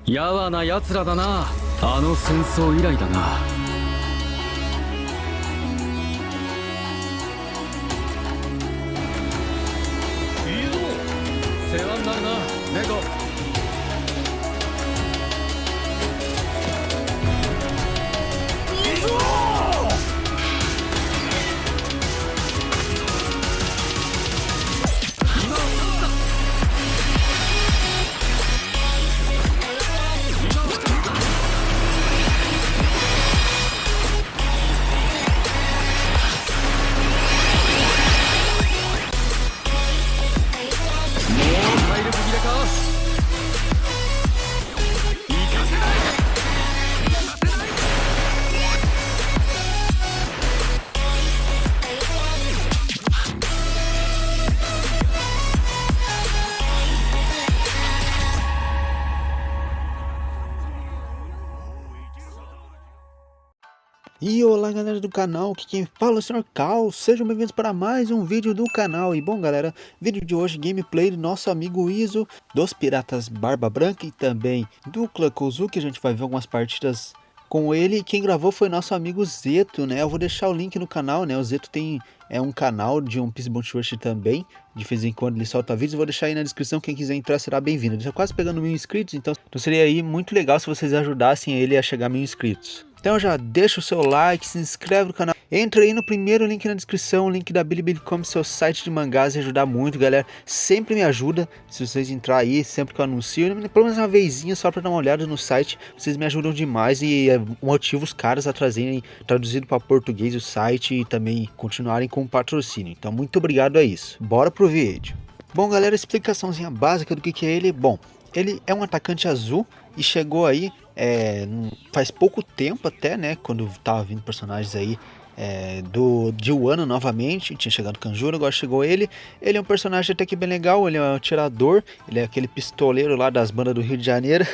やわな奴らだな。あの戦争以来だな。いいぞ。世話になるな、猫。いいぞ。E olá galera do canal, aqui quem fala é o Sr. Cal, sejam bem-vindos para mais um vídeo do canal. E bom galera, vídeo de hoje gameplay do nosso amigo Izo, dos Piratas Barba Branca e também do Clã Kozu, que a gente vai ver algumas partidas com ele. E quem gravou foi nosso amigo Zeto, né? Eu vou deixar o link no canal, né? O Zeto tem um canal de One Piece Bounty Rush também, de vez em quando ele solta vídeos. Eu vou deixar aí na descrição, quem quiser entrar será bem-vindo. Ele já quase pegando 1000 inscritos, então seria aí muito legal se vocês ajudassem ele a chegar a 1000 inscritos. Então já deixa o seu like, se inscreve no canal, entra aí no primeiro link na descrição, o link da Bilibili como seu site de mangás, e ajudar muito, galera. Sempre me ajuda se vocês entrar aí, sempre que eu anuncio, pelo menos uma vezinha só para dar uma olhada no site, vocês me ajudam demais e motivo os caras a trazerem traduzido para português o site e também continuarem com o patrocínio. Então muito obrigado a isso. Bora pro vídeo. Bom galera, explicaçãozinha básica do que é ele. Bom, ele é um atacante azul e chegou aí faz pouco tempo até, né, quando tava vindo personagens aí de Wano novamente, tinha chegado Kanjuro, agora chegou ele. Ele é um personagem até que bem legal, ele é um atirador, ele é aquele pistoleiro lá das bandas do Rio de Janeiro,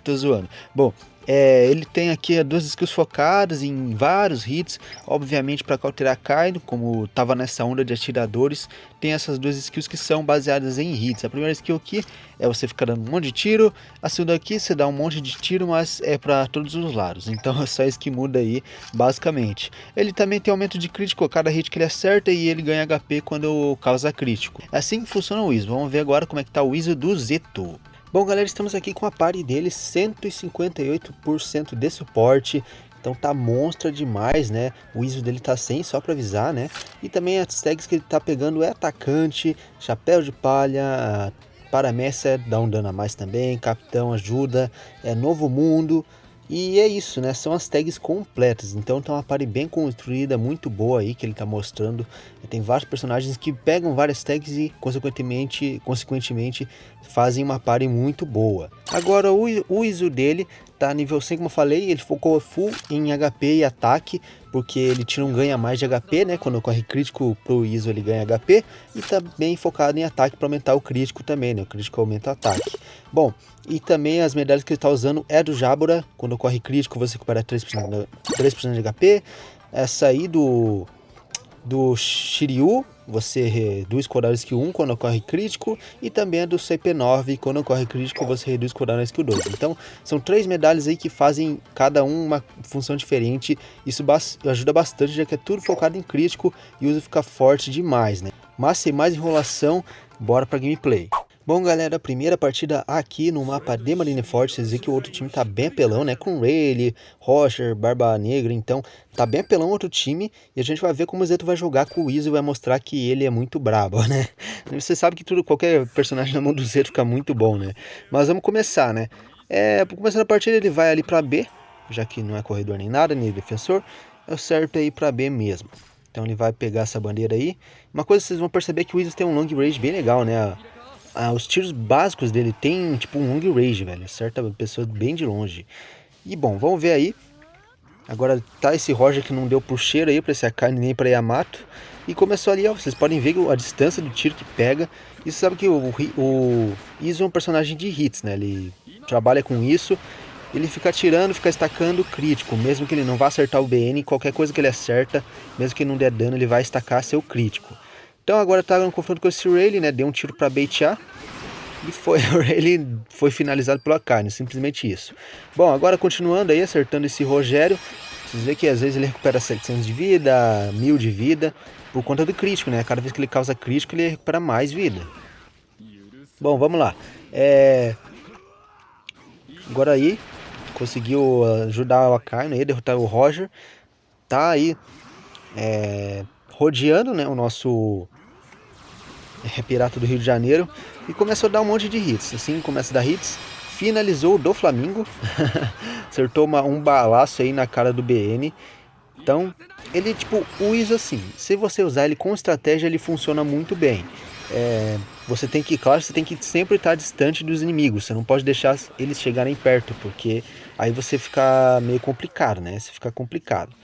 tô zoando. Bom, ele tem aqui duas skills focadas em vários hits, obviamente para cauterar Kaido, como estava nessa onda de atiradores, tem essas duas skills que são baseadas em hits. A primeira skill aqui é você ficar dando um monte de tiro, a segunda aqui você dá um monte de tiro, mas é para todos os lados, então é só isso que muda aí, basicamente. Ele também tem aumento de crítico a cada hit que ele acerta e ele ganha HP quando causa crítico. É assim que funciona o Izo. Vamos ver agora como é que tá o Izo do Zeto. Bom galera, estamos aqui com a party dele, 158% de suporte, então tá monstra demais, né? O ISO dele tá 100, só pra avisar, né? E também as tags que ele tá pegando é atacante, chapéu de palha, paramesser, dá um dano a mais também, capitão ajuda, novo mundo. E é isso, né? São as tags completas. Então tá uma party bem construída, muito boa aí que ele tá mostrando. Tem vários personagens que pegam várias tags e consequentemente fazem uma party muito boa. Agora o Izo dele tá nível 100, como eu falei, ele focou full em HP e ataque, porque ele tira um ganha mais de HP, né? Quando ocorre crítico pro Izo ele ganha HP, e também focado em ataque para aumentar o crítico também, né? O crítico aumenta o ataque. Bom, e também as medalhas que ele está usando é do Jabura, quando ocorre crítico você recupera 3% de HP. Essa aí do Shiryu, você reduz cooldown skill 1 quando ocorre crítico, e também a do CP9, quando ocorre crítico você reduz cooldown skill 2. Então são três medalhas aí que fazem cada uma função diferente. Isso ajuda bastante, já que é tudo focado em crítico e o uso fica forte demais, né? Mas sem mais enrolação, bora pra gameplay. Bom galera, a primeira partida aqui no mapa de Marineford, vocês veem que o outro time tá bem apelão, né? Com Rayleigh, Roger, Barba Negra, então tá bem apelão o outro time. E a gente vai ver como o Zeto vai jogar com o Izo e vai mostrar que ele é muito brabo, né? Você sabe que qualquer personagem na mão do Zeto fica muito bom, né? Mas vamos começar, né? Começando a partida ele vai ali pra B, já que não é corredor nem nada, nem defensor. É o certo aí pra B mesmo. Então ele vai pegar essa bandeira aí. Uma coisa vocês vão perceber que o Izo tem um long range bem legal, né? Os tiros básicos dele tem tipo um long range, velho, acerta a pessoa bem de longe. E bom, vamos ver aí. Agora tá esse Roger que não deu pro cheiro aí, pra esse Akainu nem pra Yamato. E começou ali, ó, vocês podem ver a distância do tiro que pega. E você sabe que o Izo é um personagem de hits, né, ele trabalha com isso. Ele fica atirando, fica estacando crítico, mesmo que ele não vá acertar o BN, qualquer coisa que ele acerta, mesmo que não der dano, ele vai estacar seu crítico. Então agora tá no confronto com esse Rayleigh, né? Deu um tiro pra baitear. ele foi finalizado pelo Akainu, simplesmente isso. Bom, agora continuando aí, acertando esse Rogério, vocês veem que às vezes ele recupera 700 de vida, 1000 de vida, por conta do crítico, né? Cada vez que ele causa crítico, ele recupera mais vida. Bom, vamos lá. Agora aí, conseguiu ajudar o Akainu aí, derrotar o Roger. Tá aí rodeando, né, o nosso pirata do Rio de Janeiro. E começou a dar um monte de hits. Assim, começa a dar hits. Finalizou do Flamengo. Acertou um balaço aí na cara do BN. Então, ele tipo, o ISO assim, se você usar ele com estratégia, ele funciona muito bem. Você tem que, claro, você tem que sempre estar distante dos inimigos. Você não pode deixar eles chegarem perto, porque aí você fica meio complicado, né? Você fica complicado.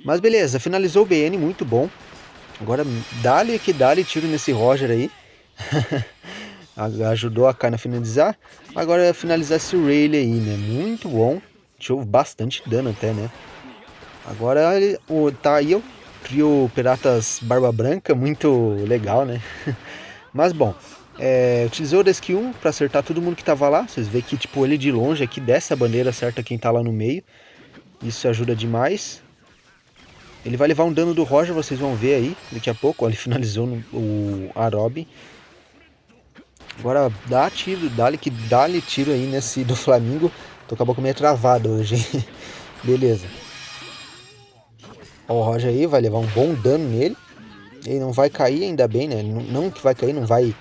Mas beleza, finalizou o BN, muito bom. Agora dá-lhe que dá-lhe tiro nesse Roger aí. Ajudou a Akainu a finalizar. Agora é finalizar esse Rayleigh aí, né? Muito bom. Tirou bastante dano até, né? Agora tá aí o trio Piratas Barba Branca, muito legal, né? Mas bom, utilizou da skill 1 pra acertar todo mundo que tava lá. Vocês veem que tipo, ele de longe aqui desce a bandeira, acerta quem tá lá no meio. Isso ajuda demais. Ele vai levar um dano do Roger, vocês vão ver aí daqui a pouco. Ó, ele finalizou o Arob. Agora dá-lhe tiro aí nesse do Flamengo. Tô com a boca meio travada hoje, hein? Beleza. Ó, o Roger aí vai levar um bom dano nele. Ele não vai cair, ainda bem, né? Não que vai cair, não vai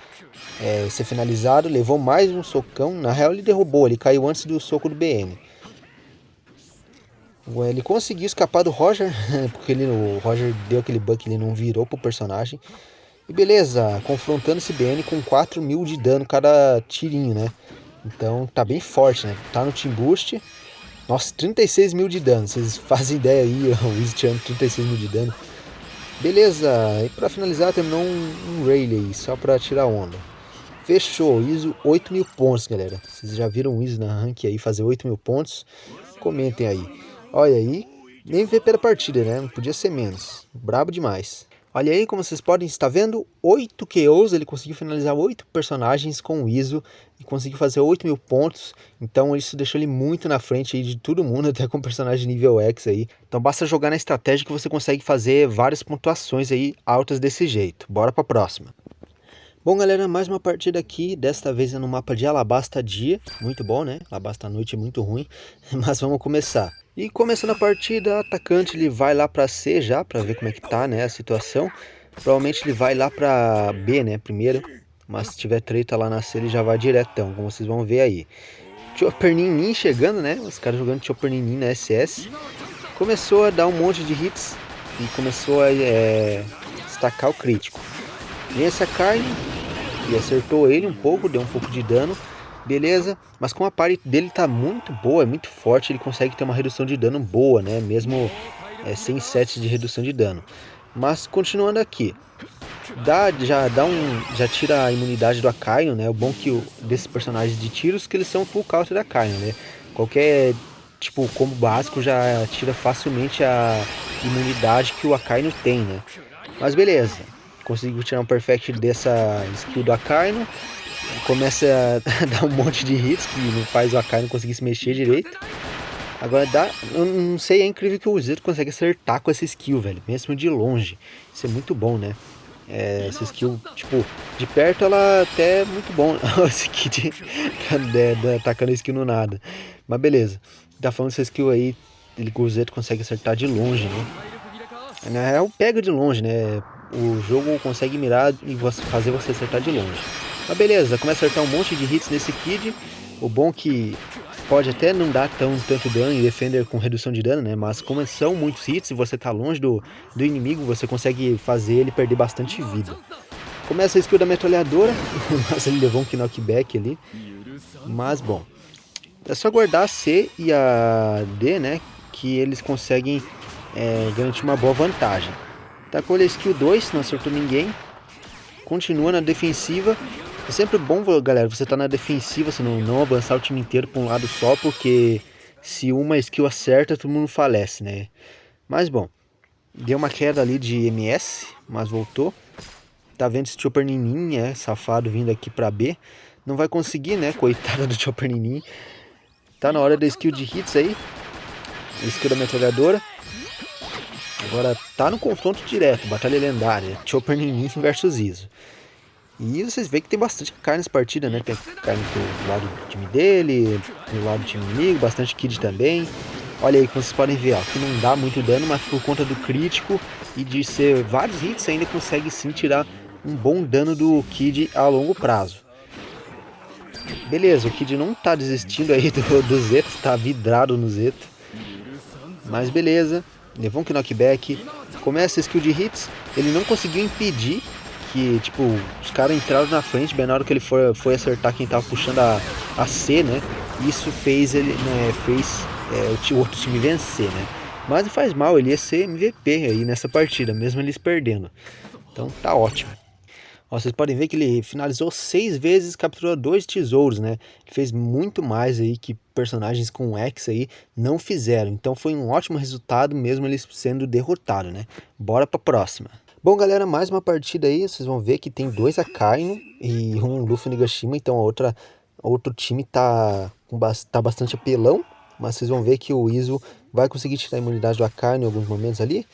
ser finalizado. Levou mais um socão. Na real ele derrubou, ele caiu antes do soco do BN. Ele conseguiu escapar do Roger, porque o Roger deu aquele bug, ele não virou pro personagem. E beleza, confrontando esse BN com 4000 de dano cada tirinho, né? Então tá bem forte, né? Tá no Team Boost. Nossa, 36 mil de dano, vocês fazem ideia aí, o Izzy tirando 36 mil de dano. Beleza, e pra finalizar terminou um Rayleigh aí, só pra tirar onda. Fechou, ISO 8000 pontos, galera. Vocês já viram o ISO na rank aí fazer 8000 pontos? Comentem aí. Olha aí, nem ver pela partida, né? Não podia ser menos. Brabo demais. Olha aí como vocês podem estar vendo, 8 KOs, ele conseguiu finalizar 8 personagens com o ISO e conseguiu fazer 8000 pontos, então isso deixou ele muito na frente aí de todo mundo, até com personagem nível X aí. Então basta jogar na estratégia que você consegue fazer várias pontuações aí altas desse jeito. Bora pra próxima. Bom galera, mais uma partida aqui, desta vez é no mapa de Alabasta Dia, muito bom né, Alabasta Noite é muito ruim, mas vamos começar. E começando a partida, o atacante ele vai lá para C já, para ver como é que tá né, a situação. Provavelmente ele vai lá para B né, primeiro, mas se tiver treta lá na C ele já vai diretão, como vocês vão ver aí. Chopper Nin chegando né, os caras jogando Chopper Nin na SS. Começou a dar um monte de hits e começou a destacar o crítico. Vem essa carne, que acertou ele um pouco, deu um pouco de dano, beleza. Mas como a party dele tá muito boa, é muito forte, ele consegue ter uma redução de dano boa, né? Mesmo sem sets de redução de dano. Mas continuando aqui, já tira a imunidade do Akainu, né? O bom que desses personagens de tiros que eles são full counter da Akainu, né? Qualquer tipo combo básico já tira facilmente a imunidade que o Akainu tem, né? Mas beleza. Conseguiu tirar um perfect dessa skill do Akainu. Começa a dar um monte de hits que não faz o Akainu conseguir se mexer direito. Agora eu não sei, é incrível que o Zeto consegue acertar com essa skill, velho. Mesmo de longe. Isso é muito bom, né? Essa skill, tipo, de perto ela até é muito bom. Esse kit atacando a skill no nada. Mas beleza. Tá falando dessa skill aí, o Zeto consegue acertar de longe, né? Na real, pega de longe, né? O jogo consegue mirar e fazer você acertar de longe. Mas beleza, começa a acertar um monte de hits nesse Kid. O bom que pode até não dar tanto dano em Defender com redução de dano, né? Mas como são muitos hits e você tá longe do inimigo, você consegue fazer ele perder bastante vida. Começa a skill da metralhadora, mas ele levou um knockback ali. Mas bom, é só guardar a C e a D, né? Que eles conseguem garantir uma boa vantagem. Tacou a skill 2, não acertou ninguém. Continua na defensiva. É sempre bom, galera, você tá na defensiva, você não avançar o time inteiro para um lado só, porque se uma skill acerta, todo mundo falece, né? Mas bom, deu uma queda ali de MS, mas voltou. Tá vendo esse Chopper Nininha, safado, vindo aqui para B. Não vai conseguir, né? Coitado do Chopper Ninin. Tá na hora da skill de hits aí. Skill da metralhadora. Agora tá no confronto direto, batalha lendária. Chopper Ninin versus Iso. E vocês veem que tem bastante carne nessa partida, né? Tem carne do lado do time dele, do lado do time inimigo, bastante Kid também. Olha aí, como vocês podem ver, ó, que não dá muito dano, mas por conta do crítico e de ser vários hits, ainda consegue sim tirar um bom dano do Kid a longo prazo. Beleza, o Kid não tá desistindo aí do Zeto, tá vidrado no Zeto. Mas beleza, levou um knockback, começa a skill de hits, ele não conseguiu impedir que, tipo, os caras entraram na frente bem na hora que ele foi acertar quem tava puxando a C, né? Isso fez ele, né, o outro time vencer, né? Mas não faz mal, ele ia ser MVP aí nessa partida, mesmo eles perdendo. Então tá ótimo. Ó, vocês podem ver que ele finalizou 6 vezes, capturou 2 tesouros, né? Ele fez muito mais aí que personagens com X aí não fizeram. Então foi um ótimo resultado, mesmo eles sendo derrotados, né? Bora pra próxima. Bom, galera, mais uma partida aí. Vocês vão ver que tem 2 Akainu e um Luffy Nigashima. Então outro time tá bastante apelão. Mas vocês vão ver que o Iso vai conseguir tirar a imunidade do Akainu em alguns momentos ali.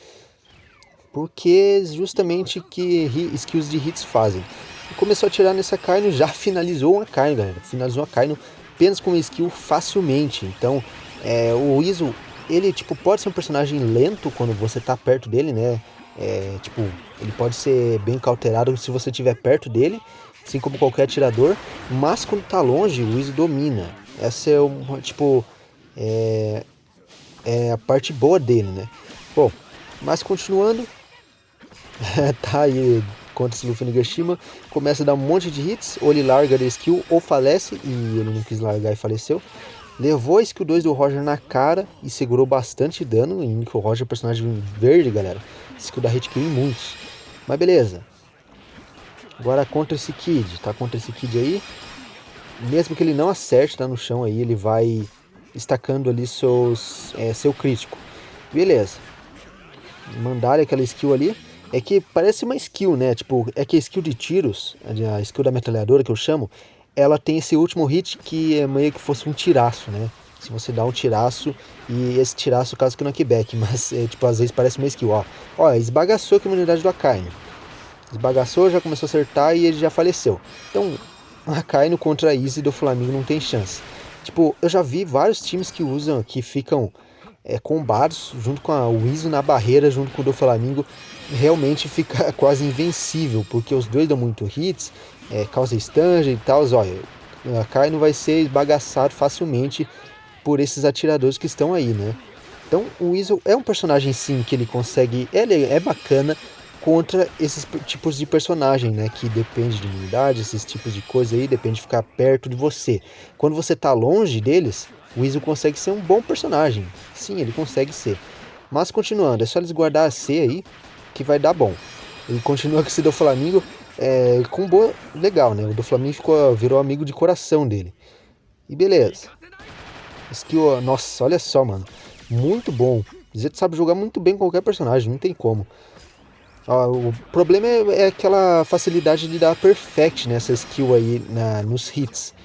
Porque justamente que skills de hits fazem. Começou a atirar nesse Akainu, já finalizou um Akainu, galera. Finalizou um Akainu apenas com uma skill facilmente. Então, o Iso, ele tipo, pode ser um personagem lento quando você tá perto dele, né? Tipo, ele pode ser bem cauterado se você estiver perto dele, assim como qualquer atirador. Mas quando tá longe, o Iso domina. Essa é uma, tipo, é a parte boa dele, né? Bom, mas continuando, tá aí contra esse Luffy Nigashima, começa a dar um monte de hits, ou ele larga da skill ou falece, e ele não quis largar e faleceu. Levou a skill 2 do Roger na cara e segurou bastante dano, em que o Roger é personagem verde, galera. Skill da hit kill em muitos. Mas beleza. Agora contra esse Kid, tá contra esse Kid aí. Mesmo que ele não acerte, tá no chão aí, ele vai estacando ali seu crítico. Beleza. Mandaram aquela skill ali. É que parece uma skill, né? Tipo, é que a skill de tiros, a skill da metralhadora que eu chamo, ela tem esse último hit que é meio que fosse um tiraço, né? Se você dá um tiraço, e esse tiraço caso que knockback, mas tipo, às vezes parece uma skill, ó. Ó, esbagaçou a imunidade do Akainu. Esbagaçou, já começou a acertar e ele já faleceu. Então, o Akainu contra a Easy do Flamengo não tem chance. Tipo, eu já vi vários times que ficam combados junto com o Iso na barreira, junto com o do Flamengo, realmente fica quase invencível, porque os dois dão muito hits, causa stun e tal. Olha, a Akainu vai ser esbagaçado facilmente por esses atiradores que estão aí, né? Então o Iso é um personagem sim que ele consegue, ele é bacana contra esses tipos de personagem, né, que depende de imunidade, esses tipos de coisa aí, depende de ficar perto de você. Quando você tá longe deles, o Iso consegue ser um bom personagem. Sim, ele consegue ser. Mas continuando, é só eles guardar a C aí, que vai dar bom. Ele continua com esse do Flamengo, com boa, legal, né? O do Flamengo virou amigo de coração dele. E beleza. Skill, nossa, olha só, mano. Muito bom. O Zeto sabe jogar muito bem com qualquer personagem, não tem como. O problema é aquela facilidade de dar perfect nessa skill aí nos hits.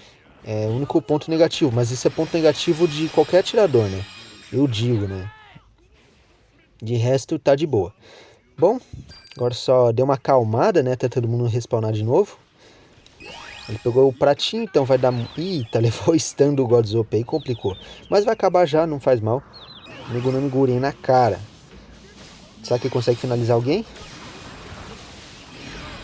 É o único ponto negativo, mas isso é ponto negativo de qualquer atirador, né? Eu digo, né? De resto, tá de boa. Bom, agora só deu uma acalmada, né? Até todo mundo respawnar de novo. Ele pegou o pratinho, então vai dar... Eita, levou o stun do Godzop aí, complicou. Mas vai acabar já, não faz mal. Megunami Guren na cara. Será que ele consegue finalizar alguém?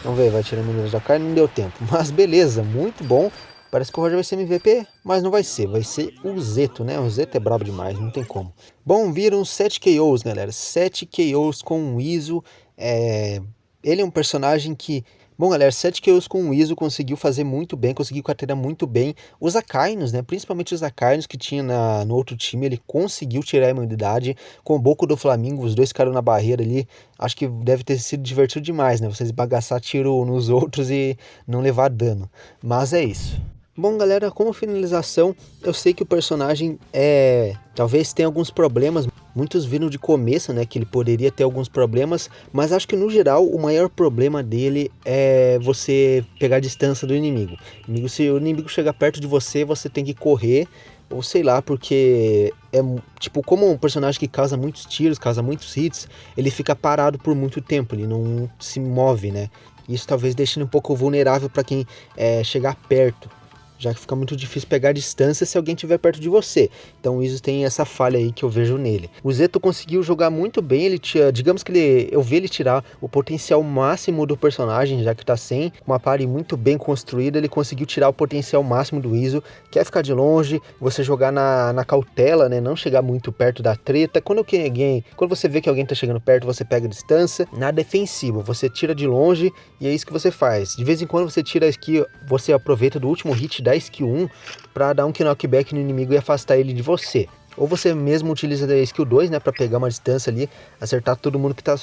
Vamos ver, vai tirar a imunidade da cara, não deu tempo. Mas beleza, muito bom. Parece que o Roger vai ser MVP, mas não vai ser. Vai ser o Zeto, né? O Zeto é brabo demais, não tem como. Bom, viram 7 KOs, galera. 7 KOs com o Iso. Ele é um personagem que... Bom, galera, 7 KOs com o Iso conseguiu fazer muito bem, conseguiu cartegar muito bem. Os Akainos, né? Principalmente os Akainos que tinha no outro time, ele conseguiu tirar a imunidade. Com o Boku do Flamengo, os dois ficaram na barreira ali. Acho que deve ter sido divertido demais, né? Vocês bagaçar tiro nos outros e não levar dano. Mas é isso. Bom, galera, como finalização, eu sei que o personagem talvez tenha alguns problemas, Muitos viram de começo, né, que ele poderia ter alguns problemas, mas acho que no geral o maior problema dele é você pegar a distância do inimigo. Se o inimigo chegar perto de você, você tem que correr, ou sei lá, porque tipo, como um personagem que causa muitos tiros, causa muitos hits, ele fica parado por muito tempo, ele não se move, né? Isso talvez deixe ele um pouco vulnerável para quem chegar perto, já que fica muito difícil pegar a distância se alguém estiver perto de você. Então o Iso tem essa falha aí que eu vejo nele. O Zeto conseguiu jogar muito bem, digamos que eu vi ele tirar o potencial máximo do personagem, já que tá sem uma party muito bem construída, ele conseguiu tirar o potencial máximo do Iso, que é ficar de longe, você jogar na cautela, né, não chegar muito perto da treta. Quando você vê que alguém tá chegando perto, você pega a distância. Na defensiva, você tira de longe e é isso que você faz. De vez em quando você tira a skill, você aproveita do último hit da skill 1 para dar um knockback no inimigo e afastar ele de você. Ou você mesmo utiliza a skill 2, né, para pegar uma distância ali, acertar todo mundo que está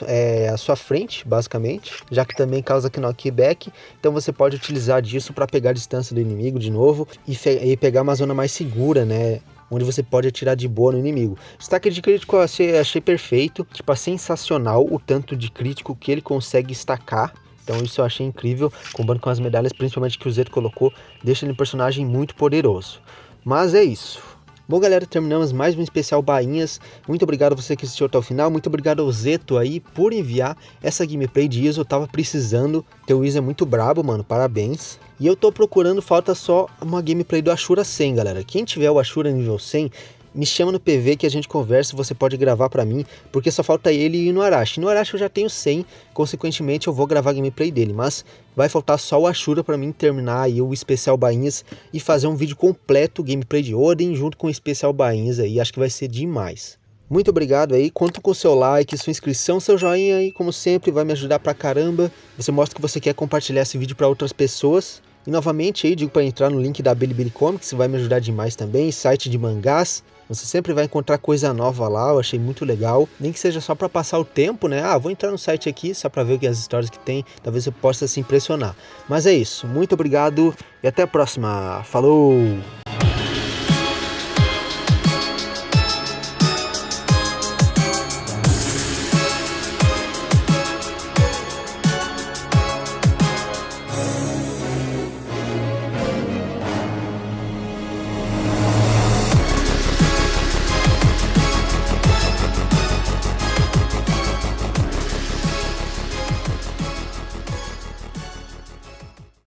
à sua frente, basicamente, já que também causa knockback. Então você pode utilizar disso para pegar a distância do inimigo de novo e pegar uma zona mais segura, né, onde você pode atirar de boa no inimigo. Destaque de crítico eu achei perfeito, tipo, é sensacional o tanto de crítico que ele consegue estacar. Então isso eu achei incrível, combando com as medalhas, principalmente que o Zeto colocou, deixa ele um personagem muito poderoso. Mas é isso. Bom, galera, terminamos mais um especial Bainhas. Muito obrigado a você que assistiu até o final. Muito obrigado ao Zeto aí por enviar essa gameplay de Iso. Eu tava precisando. Teu Iso é muito brabo, mano. Parabéns. E eu tô procurando, falta só uma gameplay do Ashura 100, galera. Quem tiver o Ashura nível 100... me chama no PV que a gente conversa, você pode gravar pra mim, porque só falta ele e no Arashi. No Arashi eu já tenho 100, consequentemente eu vou gravar a gameplay dele, mas vai faltar só o Ashura pra mim terminar aí o especial Bainhas e fazer um vídeo completo, gameplay de Oden, junto com o especial Bainhas aí, acho que vai ser demais. Muito obrigado aí, conto com o seu like, sua inscrição, seu joinha aí, como sempre, vai me ajudar pra caramba. Você mostra que você quer compartilhar esse vídeo pra outras pessoas. E novamente aí, digo para entrar no link da Bilibili Comics, vai me ajudar demais também, site de mangás. Você sempre vai encontrar coisa nova lá, eu achei muito legal. Nem que seja só para passar o tempo, né? Ah, vou entrar no site aqui só para ver as histórias que tem, talvez eu possa se impressionar. Mas é isso, muito obrigado e até a próxima. Falou!